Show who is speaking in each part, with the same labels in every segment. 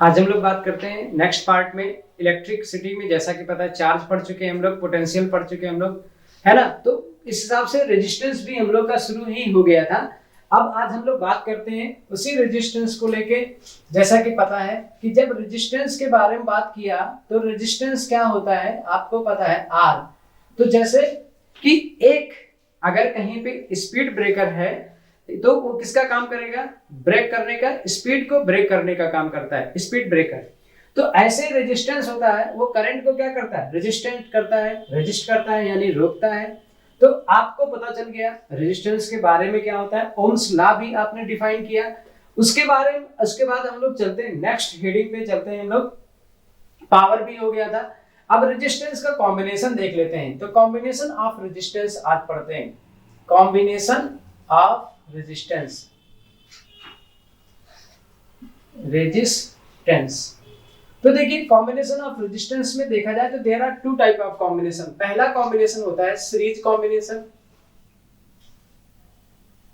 Speaker 1: आज हम लोग बात करते हैं नेक्स्ट पार्ट में इलेक्ट्रिसिटी में। जैसा कि पता है चार्ज पढ़ चुके हैं हम लोग, पोटेंशियल पढ़ चुके हैं हम लोग, है ना। तो इस हिसाब से रेजिस्टेंस भी हम लोग का शुरू ही हो गया था। अब आज हम लोग बात करते हैं उसी रेजिस्टेंस को लेके। जैसा कि पता है कि जब रेजिस्टेंस के बारे में बात किया तो रेजिस्टेंस क्या होता है आपको पता है, आर। तो जैसे कि एक अगर कहीं पे स्पीड ब्रेकर है तो वो किसका काम करेगा, ब्रेक करने का, स्पीड को ब्रेक करने का काम करता है स्पीड ब्रेकर। तो ऐसे रेजिस्टेंस होता है वो करंट को क्या करता है, रेजिस्टेंट करता है, रेजिस्ट करता है यानी रोकता है। तो आपको पता चल गया रेजिस्टेंस के बारे में क्या होता है, ओम्स लॉ भी आपने डिफाइन किया। उसके बाद हम लोग चलते हैं नेक्स्ट हेडिंग पे, चलते हैं हम लोग, पावर भी हो गया था। अब रेजिस्टेंस का कॉम्बिनेशन देख लेते हैं। तो कॉम्बिनेशन ऑफ रेजिस्टेंस आज पढ़ते हैं, कॉम्बिनेशन ऑफ रेजिस्टेंस, रेजिस्टेंस। तो देखिए कॉम्बिनेशन ऑफ रेजिस्टेंस में देखा जाए तो there are two type of combination. पहला कॉम्बिनेशन होता है सीरीज कॉम्बिनेशन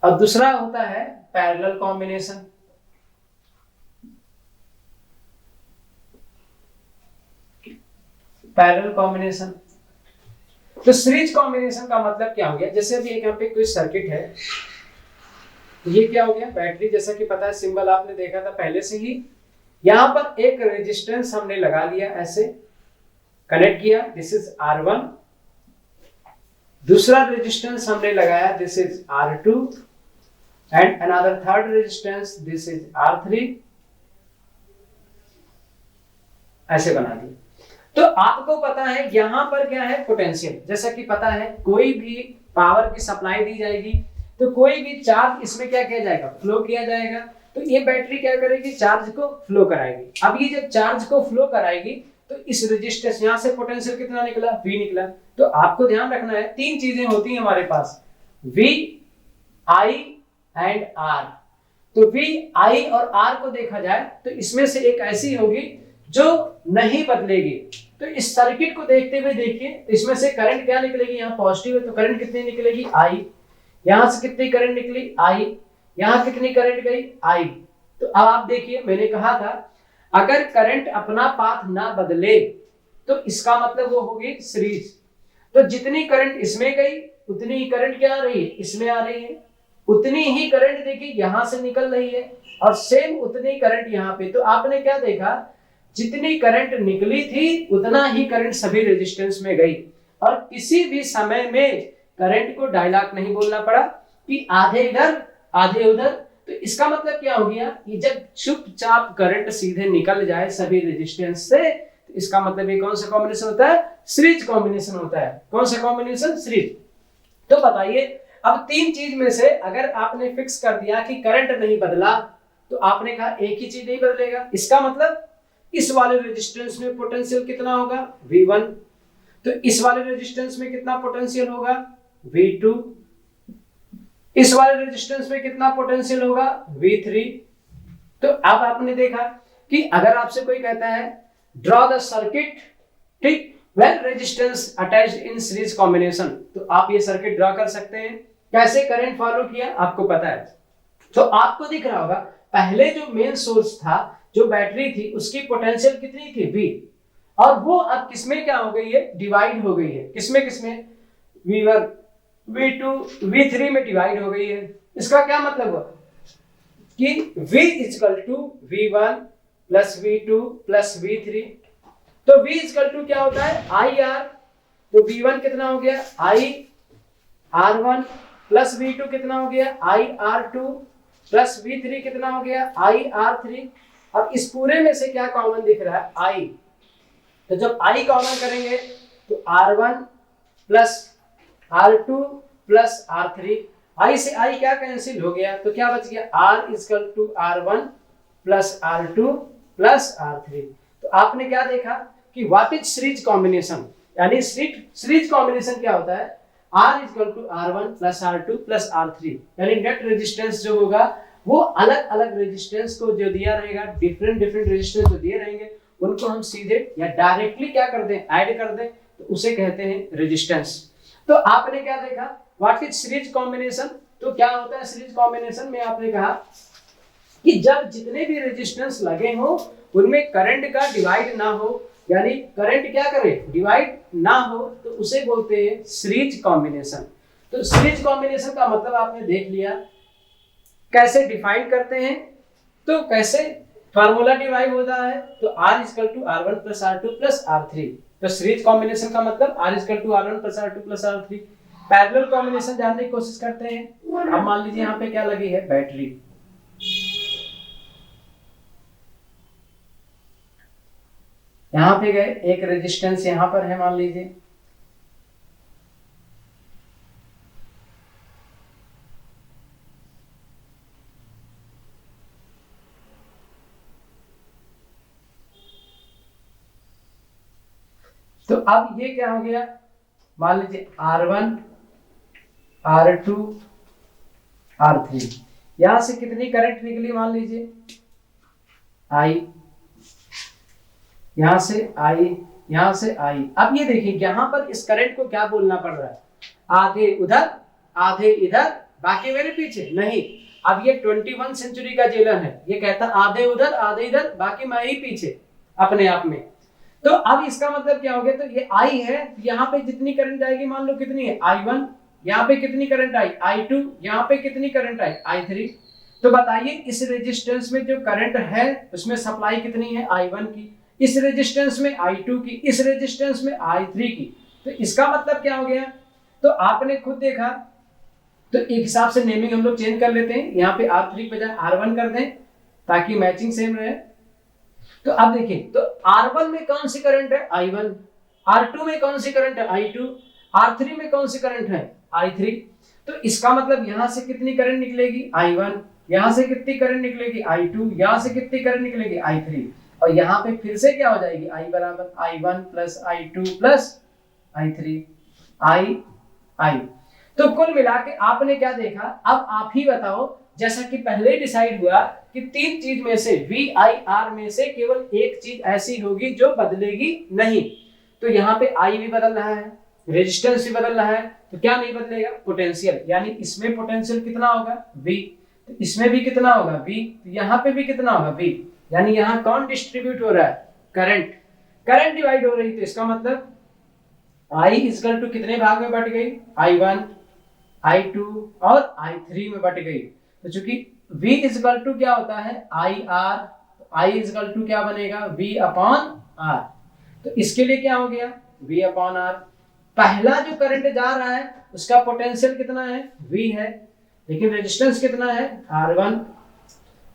Speaker 1: और दूसरा होता है पैरेलल कॉम्बिनेशन। पैरेलल कॉम्बिनेशन, तो सीरीज कॉम्बिनेशन का मतलब क्या हो गया, जैसे अभी एक यहाँ पे कोई सर्किट है, ये क्या हो गया, बैटरी। जैसा कि पता है सिंबल आपने देखा था पहले से ही। यहां पर एक रेजिस्टेंस हमने लगा लिया, ऐसे कनेक्ट किया, दिस इज R1। दूसरा रेजिस्टेंस हमने लगाया, this is R2 and another third resistance, this is R3। ऐसे बना दिया। तो आपको पता है यहां पर क्या है, पोटेंशियल। जैसा कि पता है कोई भी पावर की सप्लाई दी जाएगी तो कोई भी चार्ज इसमें क्या किया जाएगा, फ्लो किया जाएगा। तो ये बैटरी क्या करेगी, चार्ज को फ्लो कराएगी। अब ये जब चार्ज को फ्लो कराएगी तो इस रेजिस्टेंस, यहां से पोटेंशियल कितना निकला, V निकला। तो आपको ध्यान रखना है तीन चीजें होती हैं हमारे पास, V, I एंड R। तो V, I और R को देखा जाए तो इसमें से एक ऐसी होगी जो नहीं बदलेगी। तो इस सर्किट को देखते हुए देखिए, इसमें से करंट क्या निकलेगी, यहाँ पॉजिटिव है तो करंट कितनी निकलेगी, I। यहां से कितनी करंट निकली, I। यहां कितनी करंट गई, I। तो अब आप देखिए मैंने कहा था अगर करंट अपना पाथ ना बदले तो इसका मतलब वो होगी सीरीज। तो जितनी करंट इसमें गई उतनी ही करंट क्या आ रही है, इसमें आ रही है। उतनी ही करंट देखिए यहां से निकल रही है और सेम उतनी करंट यहाँ पे। तो आपने क्या देखा, जितनी करंट निकली थी उतना ही करंट सभी रेजिस्टेंस में गई और किसी भी समय में करंट को डायलॉग नहीं बोलना पड़ा कि आधे इधर आधे उधर। तो इसका मतलब क्या हो गया कि जब चुपचाप करंट सीधे निकल जाए सभी रेजिस्टेंस से, तो इसका मतलब ये कौन सा कॉम्बिनेशन होता है, सीरीज कॉम्बिनेशन होता है। कौन सा कॉम्बिनेशन, सीरीज। तो बताइए अब तीन चीज में से अगर आपने फिक्स कर दिया कि करंट नहीं बदला तो आपने कहा एक ही चीज नहीं बदलेगा, इसका मतलब इस वाले रेजिस्टेंस में पोटेंशियल कितना होगा, V1। तो इस वाले रेजिस्टेंस में कितना पोटेंशियल होगा, V2। इस वाले रेजिस्टेंस में कितना पोटेंशियल होगा, V3। तो अब आपने देखा कि अगर आपसे कोई कहता है ड्रॉ द सर्किट, ठीक, when resistance attached in series combination, तो आप ये सर्किट ड्रॉ कर सकते हैं। कैसे करंट फॉलो किया आपको पता है। तो आपको दिख रहा होगा पहले जो मेन सोर्स था, जो बैटरी थी, उसकी पोटेंशियल कितनी थी, V। और वो अब किसमें क्या हो गई है, डिवाइड हो गई है। किसमें किसमें, V1, V2, V3 में डिवाइड हो गई है। इसका क्या मतलब हुआ कि V equal to V1 plus V2 plus V3। तो V इक्वल टू क्या होता है, IR। तो V1 कितना हो गया, IR1 प्लस V2 कितना हो गया, IR2 प्लस V3 कितना हो गया, IR3। अब इस पूरे में से क्या कॉमन दिख रहा है, I। तो जब I कॉमन करेंगे तो R1 plus R2 plus R3, I से I क्या कैंसिल हो गया, तो क्या बच गया, R equal to R1 plus R2 plus R3। तो आपने क्या देखा कि व्हाट इज सीरीज कॉम्बिनेशन, यानी सीरीज कॉम्बिनेशन क्या होता है, R equal to R1 plus R2 plus R3, यानी नेट रेजिस्टेंस जो होगा वो अलग अलग रेजिस्टेंस को जो दिया रहेगा, डिफरेंट रेजिस्टेंस जो दिए रहेंगे उनको हम सीधे या डायरेक्टली क्या कर दें, ऐड कर दें, तो उसे कहते हैं रेजिस्टेंस। तो आपने क्या देखा, व्हाट इज सीरीज कॉम्बिनेशन। तो क्या होता है सीरीज कॉम्बिनेशन में, आपने कहा कि जब जितने भी रेजिस्टेंस लगे हो उनमें करंट का डिवाइड ना हो, यानी करंट क्या करे, डिवाइड ना हो, तो उसे बोलते हैं सीरीज कॉम्बिनेशन। तो सीरीज कॉम्बिनेशन का मतलब आपने देख लिया। कैसे डिफाइन करते हैं, तो कैसे फार्मूला डिराइव होता है, तो R equal to R1 plus R2 plus R3। तो सीरीज कॉम्बिनेशन का मतलब R equal to R1 plus R2 plus R3। Parallel combination जानने की कोशिश करते हैं। अब मान लीजिए यहाँ पे क्या लगी है, बैटरी। यहाँ पे गए, एक रेजिस्टेंस यहाँ पर है मान लीजिए, तो अब ये क्या हो गया, मान लीजिए R1 R2 R3, यहां से कितनी करंट निकली, मान लीजिए I, यहां से I, यहां से I। अब ये देखिए यहां पर इस करंट को क्या बोलना पड़ रहा है, आधे उधर आधे इधर, बाकी मेरे पीछे नहीं। अब ये 21 सेंचुरी का जेलर है, ये कहता आधे उधर आधे इधर, बाकी मैं ही पीछे अपने आप में। तो अब इसका मतलब क्या हो गया, तो ये I है, यहाँ पे जितनी करंट जाएगी मान लो कितनी है, I1, यहाँ पे कितनी करंट आई, I2, यहाँ पे कितनी करंट आई, I3। तो बताइए इस रेजिस्टेंस में जो करंट है उसमें सप्लाई कितनी है, I1 की, इस रेजिस्टेंस में I2 की, इस रेजिस्टेंस में I3 की। तो इसका मतलब क्या हो गया, तो आपने खुद देखा, तो एक हिसाब से नेमिंग हम लोग चेंज कर लेते हैं, यहाँ पे R3 की बजाय R1 कर दें ताकि मैचिंग सेम रहे। तो अब देखिए, तो R1 में कौन सी करंट है, I1, R2 में कौन सी करंट है, I2, R3 में कौन सी करंट है, I3। तो इसका मतलब यहां से कितनी करंट निकलेगी, I1, यहां से कितनी करंट निकलेगी, I2, यहां से कितनी करंट निकलेगी, I3, और यहां पे फिर से क्या हो जाएगी, I बराबर I1 plus I2 plus I3, I। तो कुल मिला के आपने क्या देखा, अब आप ही बताओ, जैसा कि पहले डिसाइड हुआ कि तीन चीज में से VIR में से केवल एक चीज ऐसी होगी जो बदलेगी नहीं। तो यहाँ पे I भी बदल रहा है, रेजिस्टेंस भी बदल रहा है, तो क्या नहीं बदलेगा, पोटेंशियल। यानी इसमें पोटेंशियल कितना होगा, V, तो इसमें भी कितना होगा, V, तो यहाँ पे भी कितना होगा, V। यानी यहाँ कौन डिस्ट्रीब्यूट हो रहा है, करंट, करंट डिवाइड हो रही। तो इसका मतलब I इक्वल टू कितने भाग में बट गई, I1, I2 और I3 में बट गई। तो चूंकि V इक्वल टू क्या होता है, IR, I इक्वल टू क्या बनेगा, V अपॉन R। तो इसके लिए क्या हो गया, V अपॉन R। पहला जो करंट जा रहा है उसका पोटेंशियल कितना है, V है, लेकिन रेजिस्टेंस कितना है, R1।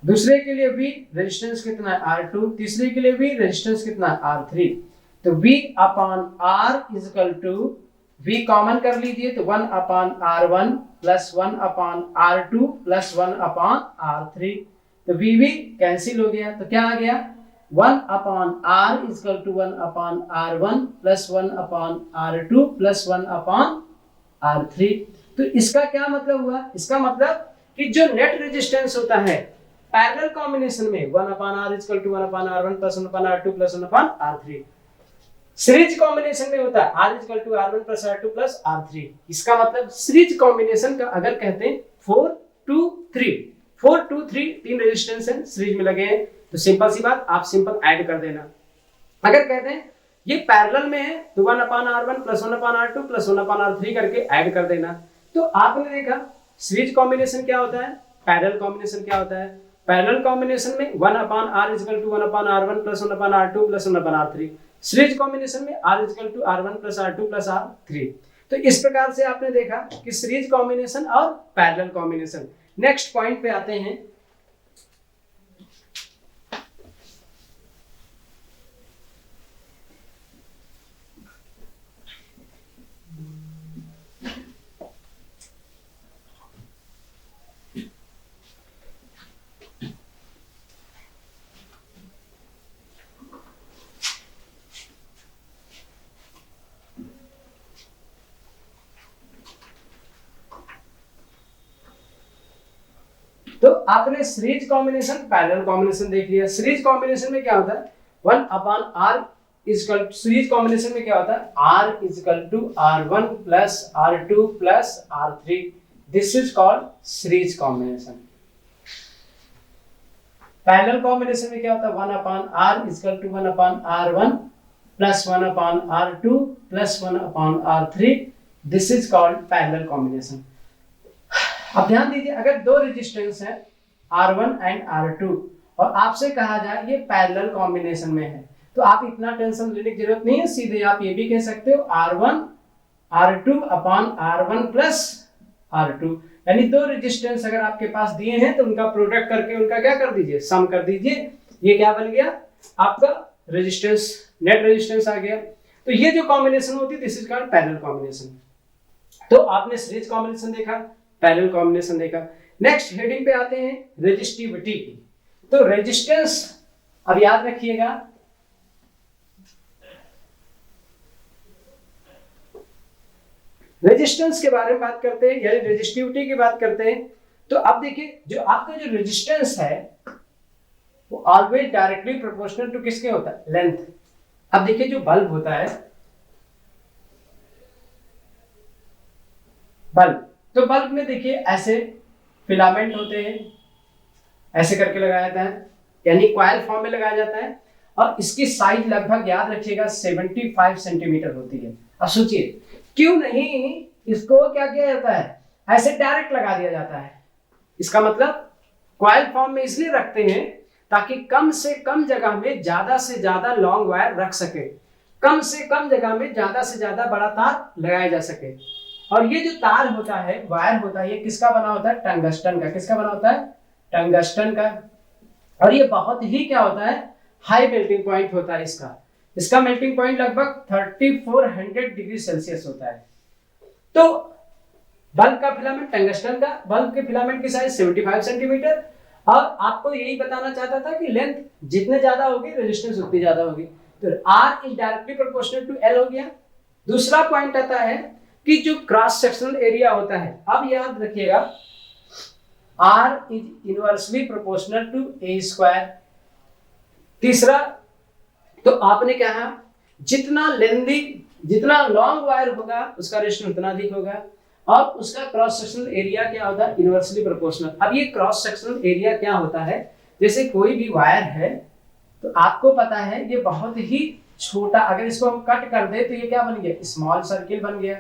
Speaker 1: दूसरे के लिए V, रेजिस्टेंस कितना है, R2। तीसरे के लिए V, रेजिस्टेंस कितना है, R3। तो V upon R equal to, V common कर लीजिए, तो 1 upon R1 plus 1 upon R2 plus 1 upon R3। तो V भी कैंसिल हो गया, तो क्या आ गया, 1 upon R equal to 1 upon R1 plus 1 upon R2 plus 1 upon R3। तो इसका क्या मतलब हुआ, इसका मतलब कि जो नेट रेजिस्टेंस होता है पैरेलल कॉम्बिनेशन में 1 upon R equal to 1 upon R1 plus 1 upon R2 plus 1 upon R3, series combination में होता है R equal to R1 plus R2 plus R3। इसका मतलब सीरीज कॉम्बिनेशन का अगर कहते हैं 4 2 3, 4 2 3 तीन रेजिस्टेंस हैं सीरीज में लगे हैं, तो सिंपल सी बात, आप सिंपल ऐड कर देना। अगर कहते हैं ये पैरेलल में है तो 1 upon R1 plus 1 upon R2 plus 1 upon R3 करके ऐड कर देना। तो आपने देखा सीरीज कॉम्बिनेशन क्या होता है, पैरेलल कॉम्बिनेशन क्या होता है। पैरेलल कॉम्बिनेशन में 1 upon R equal to 1 upon R1 plus 1 upon R2 plus 1 upon R3। Series combination में R equal to R1 plus R2 plus R3। तो इस प्रकार से आपने देखा कि सीरीज कॉम्बिनेशन और पैरेलल कॉम्बिनेशन। नेक्स्ट पॉइंट पे आते हैं। तो आपने सीरीज कॉम्बिनेशन पैरेलल कॉम्बिनेशन देख लिया। सीरीज कॉम्बिनेशन में क्या होता है, 1 upon R equal, series combination में क्या होता है, R equal to R1 plus R2 plus R3। This is called series combination. Parallel combination में क्या होता है 1/r equal to 1/r1 plus 1/r2 plus 1/r3, this is called parallel combination. अब ध्यान दीजिए, अगर दो रेजिस्टेंस है R1 एंड R2 और आपसे कहा जाए ये पैरेलल कॉम्बिनेशन में है, तो आप इतना टेंशन लेने की जरूरत नहीं है, सीधे आप ये भी कह सकते हो R1 R2 upon R1 plus R2, यानी दो रेजिस्टेंस अगर आपके पास दिए हैं तो उनका प्रोडक्ट करके उनका क्या कर दीजिए, सम कर दीजिए। ये क्या बन गया आपका रेजिस्टेंस, नेट रेजिस्टेंस आ गया। तो ये जो कॉम्बिनेशन होती है this is called parallel combination. तो आपने सीरीज कॉम्बिनेशन देखा, पैरेलल कॉम्बिनेशन देखा। नेक्स्ट हेडिंग पे आते हैं रेजिस्टिविटी की। तो रेजिस्टेंस अब याद रखिएगा, रेजिस्टेंस के बारे में बात करते हैं यानी रेजिस्टिविटी की बात करते हैं। तो अब देखिए जो आपका जो रेजिस्टेंस है वो ऑलवेज डायरेक्टली प्रोपोर्शनल टू किसके होता है, लेंथ। अब देखिए जो बल्ब होता है, बल्ब, तो बल्ब में देखिए ऐसे फिलामेंट होते हैं, ऐसे करके लगाया जाता है यानी कॉइल फॉर्म में लगाया जाता है, और इसकी साइज लगभग याद रखिएगा 75 सेंटीमीटर होती है। अब सोचिए क्यों नहीं इसको क्या किया जाता है, ऐसे डायरेक्ट लगा दिया जाता है। इसका मतलब कॉइल फॉर्म में इसलिए रखते हैं ताकि कम से कम जगह में ज्यादा से ज्यादा लॉन्ग वायर रख सके, कम से कम जगह में ज्यादा से ज्यादा बड़ा तार लगाया जा सके। और ये जो तार होता है, वायर होता है, ये किसका बना होता है, टंगस्टन का। किसका बना होता है, टंगस्टन का। और ये बहुत ही क्या होता है, हाई मेल्टिंग पॉइंट होता है इसका। इसका मेल्टिंग पॉइंट लगभग 3400 डिग्री सेल्सियस होता है। तो बल्ब का फिलामेंट, टंगस्टन का बल्ब के फिलामेंट की साइज 75 सेंटीमीटर, और आपको यही बताना चाहता था कि लेंथ जितने ज्यादा होगी रेजिस्टेंस उतनी ज्यादा होगी। तो R is directly proportional to L हो गया। दूसरा पॉइंट आता है कि जो क्रॉस सेक्शनल एरिया होता है, अब याद रखिएगा R is inversely proportional to A square. तीसरा, तो आपने कहा जितना लेंथी, जितना लॉन्ग वायर होगा उसका रेजिस्टेंस उतना अधिक होगा, और उसका क्रॉस सेक्शनल एरिया क्या होता है, इनवर्सली प्रोपोर्शनल। अब ये क्रॉस सेक्शनल एरिया क्या होता है, जैसे कोई भी वायर है तो आपको पता है ये बहुत ही छोटा, अगर इसको हम कट कर दे तो ये क्या बन गया, स्मॉल सर्किल बन गया,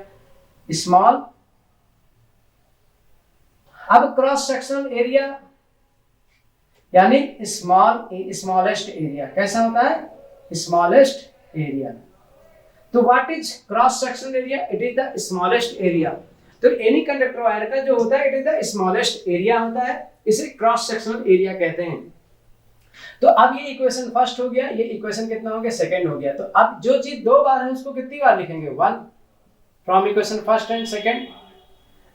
Speaker 1: स्मॉल। अब क्रॉस सेक्शनल एरिया यानी स्मॉलेस्ट एरिया कैसा होता है, स्मॉलेस्ट एरिया। तो what is cross sectional area, it is the smallest area. तो एनी कंडक्टर वायर का जो होता है it is the smallest area होता है, इसे क्रॉस सेक्शनल एरिया कहते हैं। तो अब ये इक्वेशन फर्स्ट हो गया, ये इक्वेशन कितना हो गया, सेकंड हो गया। तो अब जो चीज दो बार है उसको कितनी बार लिखेंगे, 1 from equation first and second.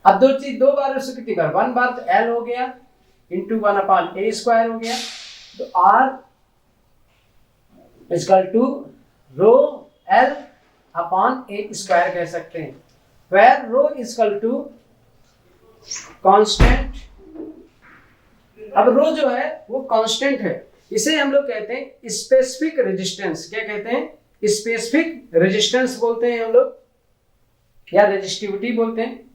Speaker 1: अब दो चीज दो बार है उसको कितनी बार, 1 बार, तो L हो गया इंटू 1/A स्क्वायर हो गया। तो R equal to rho L upon A square कह सकते हैं, where rho equal to constant. अब रो जो है वो कांस्टेंट है, इसे हम लोग कहते हैं स्पेसिफिक रेजिस्टेंस। क्या कहते हैं, स्पेसिफिक रेजिस्टेंस बोलते हैं हम लोग, या रेजिस्टिविटी बोलते हैं।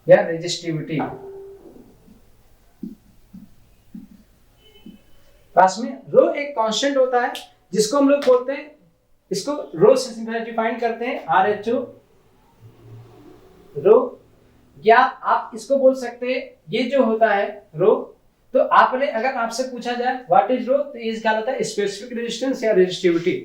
Speaker 1: या रेजिस्टिविटी। पास में रो एक कांस्टेंट होता है जिसको हम लोग बोलते हैं, इसको रो से डिफाइन करते हैं RHO रो, या आप इसको बोल सकते हैं ये जो होता है रो। तो आपने अगर आपसे पूछा जाए व्हाट इज रो, तो ये क्या होता है, स्पेसिफिक रेजिस्टेंस या रेजिस्टिविटी।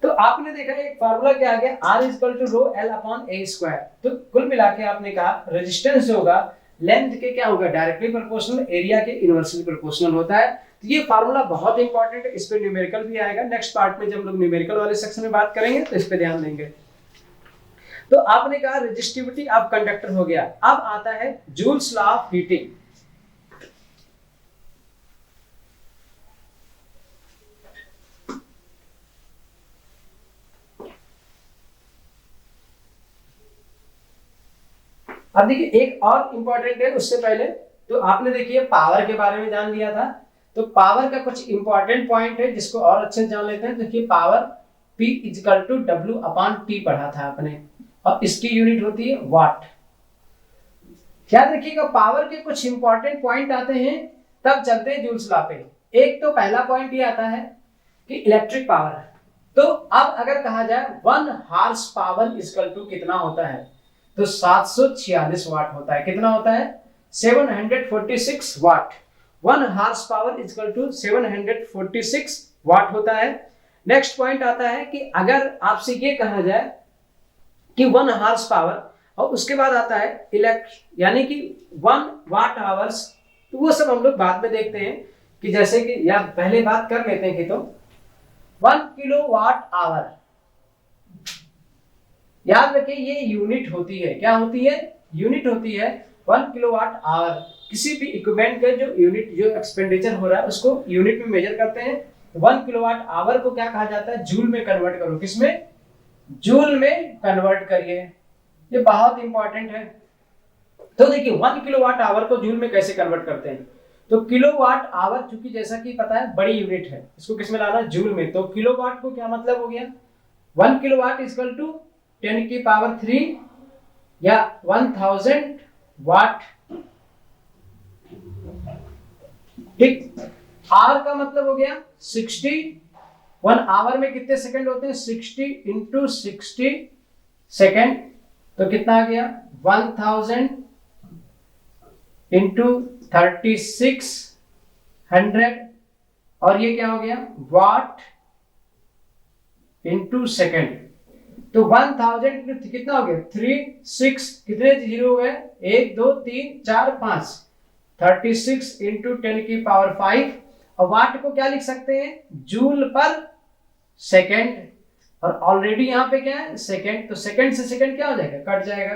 Speaker 1: तो आपने देखा एक फार्मूला क्या आ गया, R equal to rho L upon A square. तो कुल मिला के आपने कहा रेजिस्टेंस जो होगा लेंथ के क्या होगा, डायरेक्टली प्रोपोर्शनल, एरिया के इनवर्सली प्रोपोर्शनल होता है। तो ये फार्मूला बहुत इंपॉर्टेंट है, इस पे न्यूमेरिकल भी आएगा नेक्स्ट पार्ट में, जब हम लोग न्यूमेरिकल वाले सेक्शन में बात करेंगे तो इस पे ध्यान देंगे। तो आपने कहा रेजिस्टिविटी ऑफ कंडक्टर हो गया। अब आता है जूल्स लॉ ऑफ हीटिंग। अब देखिए एक और इंपॉर्टेंट है, उससे पहले तो आपने देखिए पावर के बारे में जान लिया था। तो पावर का कुछ इंपॉर्टेंट पॉइंट है जिसको और अच्छे से जान लेते हैं। देखिए power P equal to W upon T पढ़ा था आपने, और इसकी यूनिट होती है वाट। याद रखिएगा पावर के कुछ इंपॉर्टेंट पॉइंट आते हैं तब चलते हैं जूल्स लॉ पे। एक तो पहला पॉइंट ये आता है कि इलेक्ट्रिक पावर है, तो अब अगर कहा जाए 1 हार्स पावर इक्वल टू कितना होता है, तो 746 वाट होता है। कितना होता है? 746 वाट। 1 हार्स पावर इक्वल टू 746 वाट होता है। नेक्स्ट पॉइंट आता है कि अगर आपसे ये कहा जाए कि 1 हार्स पावर और उसके बाद आता है यानी कि 1 वाट आवर्स, तो वो सब हम लोग बाद में देखते हैं कि जैसे कि या पहले बात कर लेते हैं कि तो 1 किलोवाट आवर, याद रखिए ये यूनिट होती है। क्या होती है? यूनिट होती है 1 किलोवाट आवर। किसी भी इक्विपमेंट का जो यूनिट जो एक्सपेंडिचर हो रहा है उसको यूनिट में मेजर करते हैं। 1 किलोवाट आवर को क्या कहा जाता है? जूल में कन्वर्ट करो। किसमें? जूल में कन्वर्ट करिए। ये बहुत इंपॉर्टेंट है। तो देखिए 1 किलोवाट आवर को जूल में कैसे कन्वर्ट करते हैं, तो किलोवाट आवर चूंकि जैसा कि पता है बड़ी यूनिट है, इसको किस में लाना? जूल में। तो किलोवाट को क्या मतलब हो गया? 1 किलोवाट इक्वल टू 10 की पावर 3 या 1000 वाट। ठीक। आवर का मतलब हो गया 60। 1 आवर में कितने सेकंड होते हैं? 60 इंटू 60 सेकेंड। तो कितना आ गया? 1000 इंटू 3600 और ये क्या हो गया? वाट इंटू सेकेंड। तो 1000 कितना हो गया? 3 6 कितने जीरो हो गए? 1 2 3 4 5। 36 इंटू 10 की पावर 5। और वाट को क्या लिख सकते हैं? जूल पर सेकेंड। और ऑलरेडी यहां पे क्या है? सेकेंड। तो सेकेंड से सेकेंड क्या हो जाएगा? कट जाएगा।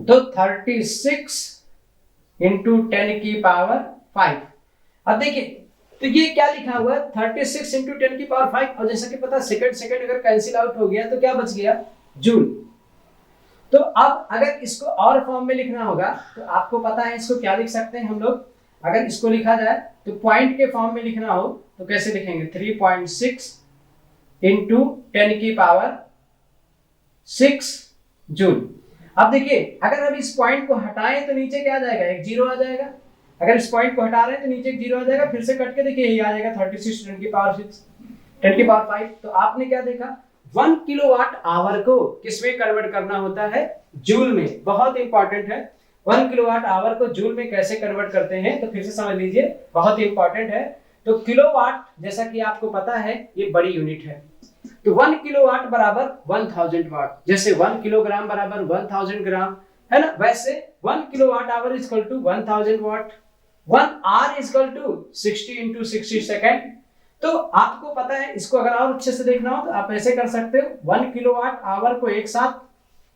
Speaker 1: तो 36 इंटू 10 की पावर 5। अब देखिए तो ये क्या लिखा हुआ है? 36 इंटू 10 की पावर 5। और जैसा कि पता सेकंड सेकंड अगर कैंसिल आउट हो गया तो क्या बच गया? जूल। तो अब अगर इसको और फॉर्म में लिखना होगा तो आपको पता है इसको क्या लिख सकते हैं हम लोग। अगर इसको लिखा जाए तो पॉइंट के फॉर्म में लिखना हो तो कैसे लिखेंगे? 3.6 इंटू 10 की पावर 6 जूल। अब देखिए अगर हम इस पॉइंट को हटाएं तो नीचे क्या आ जाएगा? एक जीरो आ जाएगा। अगर इस पॉइंट को हटा रहे हैं तो नीचे एक जीरो आ जाएगा। फिर से कट के देखिए ये आ जाएगा 36 10 की पावर 6 10 की पावर 5। तो आपने क्या देखा? 1 किलोवाट आवर को किसमें कन्वर्ट करना होता है? जूल में। बहुत इंपॉर्टेंट है। 1 किलोवाट आवर को जूल में कैसे कन्वर्ट करते हैं तो फिर से समझ लीजिए, बहुत इंपॉर्टेंट है। तो किलोवाट जैसा कि आपको पता है ये बड़ी यूनिट है। तो 1 किलोवाट बराबर 1000 वाट। जैसे 1 किलोग्राम बराबर 1000 ग्राम है ना, वैसे 1 kilowatt hour is equal to 1000 watt. 1 hour is equal to 60 into 60 second. तो आपको पता है इसको अगर और अच्छे से देखना हो तो आप ऐसे कर सकते हो, 1 किलोवाट आवर को एक साथ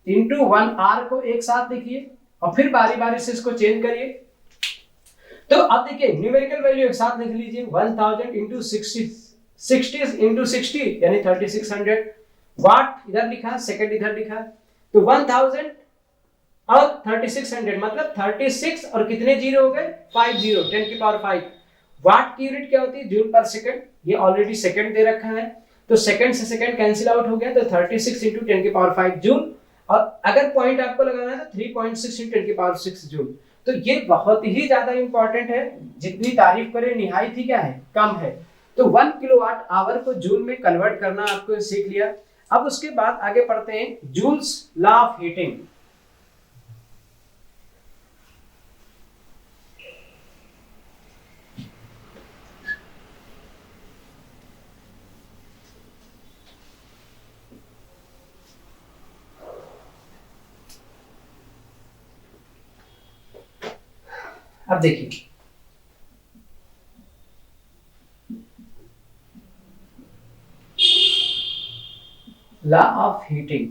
Speaker 1: इंटू 1 आवर को एक साथ लिखिए और फिर बारी बारी से इसको चेंज करिए। तो अब देखिए न्यूमेरिकल वैल्यू एक साथ लिख लीजिए। 1000 इंटू 60 इंटू 60 यानी 3600। वाट इधर लिखा, सेकंड इधर लिखा। तो 1000 और 3600 मतलब 36 और कितने जीरो हो गए? 5 जीरो। 10 की पावर 5। वाट की यूनिट क्या होती है? जूल पर सेकंड। ये ऑलरेडी सेकंड दे रखा है तो सेकंड से सेकंड कैंसिल आउट हो गया तो 36 इंटू 10 की पावर 5 जूल। और अगर पॉइंट आपको लगाना है तो 3.6 इंटू 10 की पावर 6 जूल। तो ये बहुत ही ज्यादा इंपॉर्टेंट है। जितनी तारीफ करें निहायत ही क्या है? कम है। तो 1 किलोवाट आवर को जूल में कन्वर्ट करना आपको सीख लिया। अब उसके बाद आगे पढ़ते हैं जूल्स लॉ ऑफ हीटिंग। अब देखिए law of heating.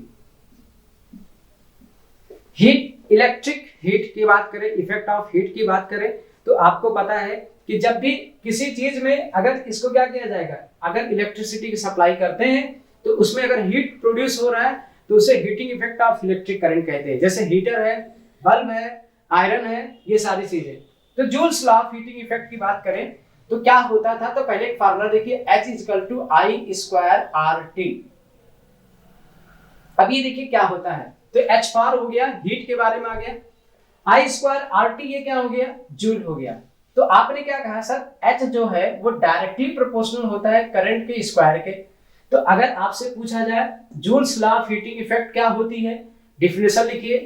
Speaker 1: Heat, electric heat की बात करें, इफेक्ट ऑफ हीट की बात करें तो आपको पता है कि जब भी किसी चीज में अगर इसको क्या किया जाएगा, अगर इलेक्ट्रिसिटी की सप्लाई करते हैं तो उसमें अगर हीट प्रोड्यूस हो रहा है तो उसे heating effect of electric current कहते हैं। जैसे हीटर है, बल्ब है, आयरन है, ये सारी चीजें। तो joules law of heating effect की बात करें तो क्या होता था, तो पहले एक फार्मूला देखिए H = I² RT। अब ये देखिए क्या होता है, तो h बार हो गया, हीट के बारे में आ गया, I स्क्वायर RT ये क्या हो गया, जूल हो गया। तो आपने क्या कहा सर, h जो है वो डायरेक्टली प्रोपोर्शनल होता है करंट के स्क्वायर के। तो अगर आपसे पूछा जाए joules law of heating effect क्या होती है, डेफिनेशन लिखिए।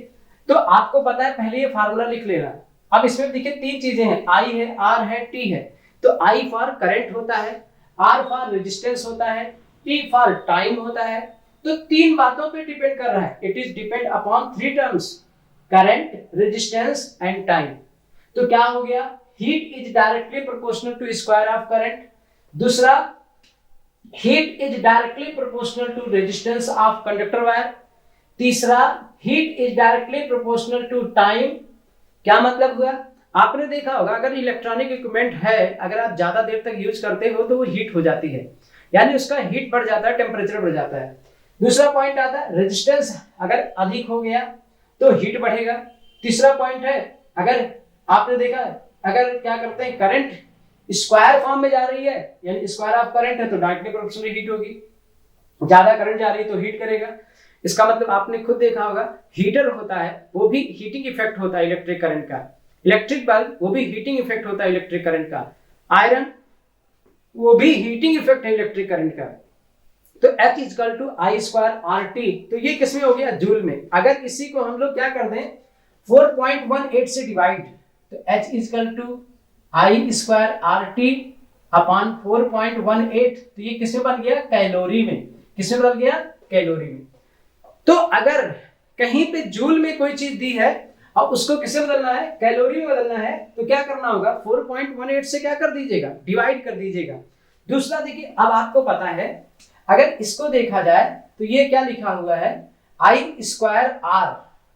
Speaker 1: तो आपको पता है, पहले ये फार्मूला लिख लेना। अब इसमें देखिए तीन चीजें हैं, I है, R है, T है। तो I फॉर करंट होता है, R फॉर रेजिस्टेंस होता है, T फॉर टाइम होता है। तो तीन बातों पे डिपेंड कर रहा है, it is depend upon three terms, current, resistance and time. तो क्या हो गया, heat is directly proportional to square of current. दूसरा, heat is directly proportional to resistance of conductor wire. तीसरा, heat is directly proportional to time. क्या मतलब हुआ, आपने देखा होगा अगर इलेक्ट्रॉनिक इक्विपमेंट है, अगर आप ज्यादा देर तक यूज करते हो तो वो हीट हो जाती है, यानी उसका हीट बढ़ जाता है, टेम्परेचर बढ़ जाता है। दूसरा पॉइंट आता है रेजिस्टेंस, अगर अधिक हो गया तो हीट बढ़ेगा। तीसरा पॉइंट है, अगर आपने देखा अगर क्या करते हैं, करंट स्क्वायर फॉर्म में जा रही है, यानी स्क्वायर ऑफ करंट है तो डायरेक्टली प्रोपोर्शनल हीट होगी, ज्यादा करंट जा रही है तो हीट करेगा। इसका मतलब आपने खुद देखा होगा, हीटर होता है वो भी हीटिंग इफेक्ट होता है इलेक्ट्रिक करंट का, इलेक्ट्रिक बल्ब वो भी हीटिंग इफेक्ट होता है इलेक्ट्रिक करंट का, आयरन वो भी हीटिंग इफेक्ट है इलेक्ट्रिक करंट का। तो H equal to I square R T, तो ये किसमें हो गया, जूल में। अगर इसी को हम लोग क्या कर दें 4.18 से डिवाइड, तो H equal to I square R T upon 4.18, तो ये किसमें बन गया, कैलोरी में। किसमें बदल गया, कैलोरी में। तो अगर कहीं पे जूल में कोई चीज दी है और उसको किससे बदलना है, कैलोरी में बदलना है, तो क्या करना होगा, 4.18 से क्या कर दीजिएगा, डिवाइड कर दीजिएगा। दूसरा देखिए, अब आपको पता है अगर इसको देखा जाए तो ये क्या लिखा हुआ है, आई स्क्वायर आर।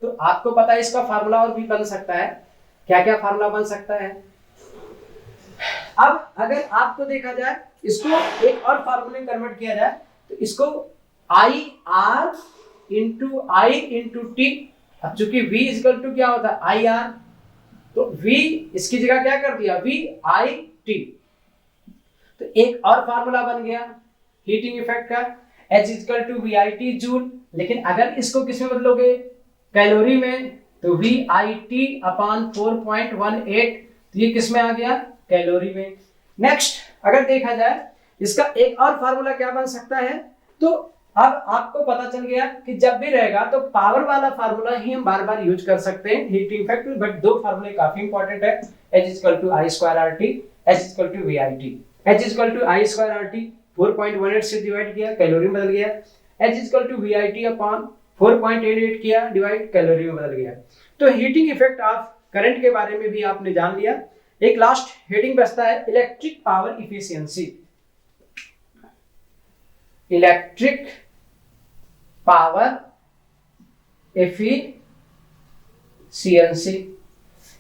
Speaker 1: तो आपको पता है इसका फार्मूला और भी बन सकता है, क्या क्या फार्मूला बन सकता है। अब अगर आपको देखा जाए, इसको एक और फार्मूले में कन्वर्ट किया जाए, तो इसको I R into I into T. अब चूंकि V इक्वल टू क्या होता है, आई आर, तो V इसकी जगह क्या कर दिया, V आई टी। तो एक और फार्मूला बन गया हीटिंग इफेक्ट का, H equal to V I T joule. लेकिन अगर इसको किसमें बदलोगे, कैलोरी में, तो V आई टी अपॉन 4.18, तो ये किसमें आ गया, कैलोरी में। नेक्स्ट अगर देखा जाए, इसका एक और फार्मूला क्या बन सकता है, तो अब आपको पता चल गया कि जब भी रहेगा तो पावर वाला फार्मूला ही हम बार बार यूज कर सकते हैं हीटिंग इफेक्ट में, बट दो फार्मूले काफी इंपॉर्टेंट है, H equal to I square R T, H equal to V I T. H equal to I square R T 4.18 से डिवाइड किया, कैलोरी में बदल गया। H equal to V I T upon 4.88 किया, डिवाइड, कैलोरी में बदल गया। तो हीटिंग इफेक्ट ऑफ करंट के बारे में भी आपने जान लिया। एक लास्ट हेडिंग बचता है electric power efficiency. Electric power efficiency.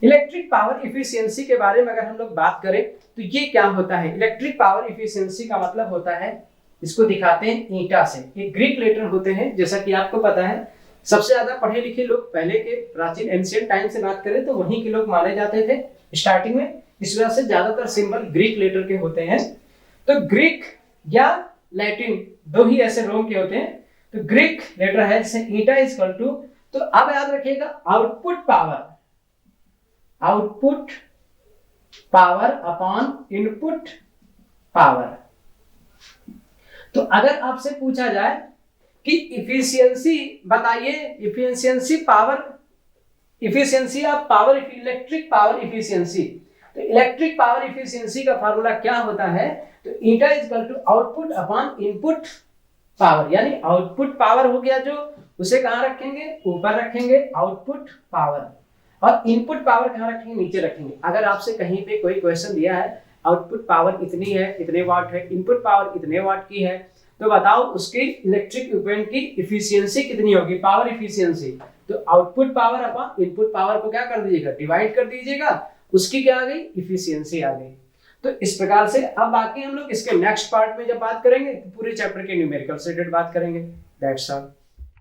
Speaker 1: Electric power efficiency के बारे में अगर हम लोग बात करें तो ये क्या होता है, इलेक्ट्रिक पावर इफिशियंसी का मतलब होता है, इसको दिखाते हैं ईटा से। ये ग्रीक लेटर होते हैं, जैसा कि आपको पता है सबसे ज्यादा पढ़े लिखे लोग पहले के प्राचीन एंशिएंट टाइम से बात करें तो वहीं के लोग माने जाते थे स्टार्टिंग में, इस वजह से ज्यादातर सिंबल ग्रीक लेटर के होते हैं। तो ग्रीक या लैटिन दो ही ऐसे रोम के होते हैं। तो ग्रीक लेटर है जैसे ईटा इक्वल टू, तो अब याद रखिएगा output power, output power upon input power. तो अगर आपसे पूछा जाए कि इफिशियंसी बताइए, efficiency power, efficiency of power, electric power efficiency, तो इलेक्ट्रिक पावर इफिशियंसी का फार्मूला क्या होता है, तो eta equal to output upon input power. यानी आउटपुट पावर हो गया जो, उसे कहां रखेंगे, ऊपर रखेंगे आउटपुट पावर, और इनपुट पावर कहां रखेंगे, नीचे रखेंगे। अगर आपसे कहीं पे कोई क्वेश्चन दिया है आउटपुट पावर इतनी है, इतने वाट है, इनपुट पावर इतने वाट की है, तो बताओ उसकी इलेक्ट्रिक इक्विपमेंट की इफिशियंसी कितनी होगी, पावर इफिशियंसी। तो output power upon input power को क्या कर दीजिएगा, डिवाइड कर दीजिएगा, उसकी क्या आ गई, इफिशियंसी आ गई। तो इस प्रकार से अब बाकी हम लोग इसके नेक्स्ट पार्ट में जब बात करेंगे तो पूरे चैप्टर के न्यूमेरिकल से रिलेटेड बात करेंगे। That's all.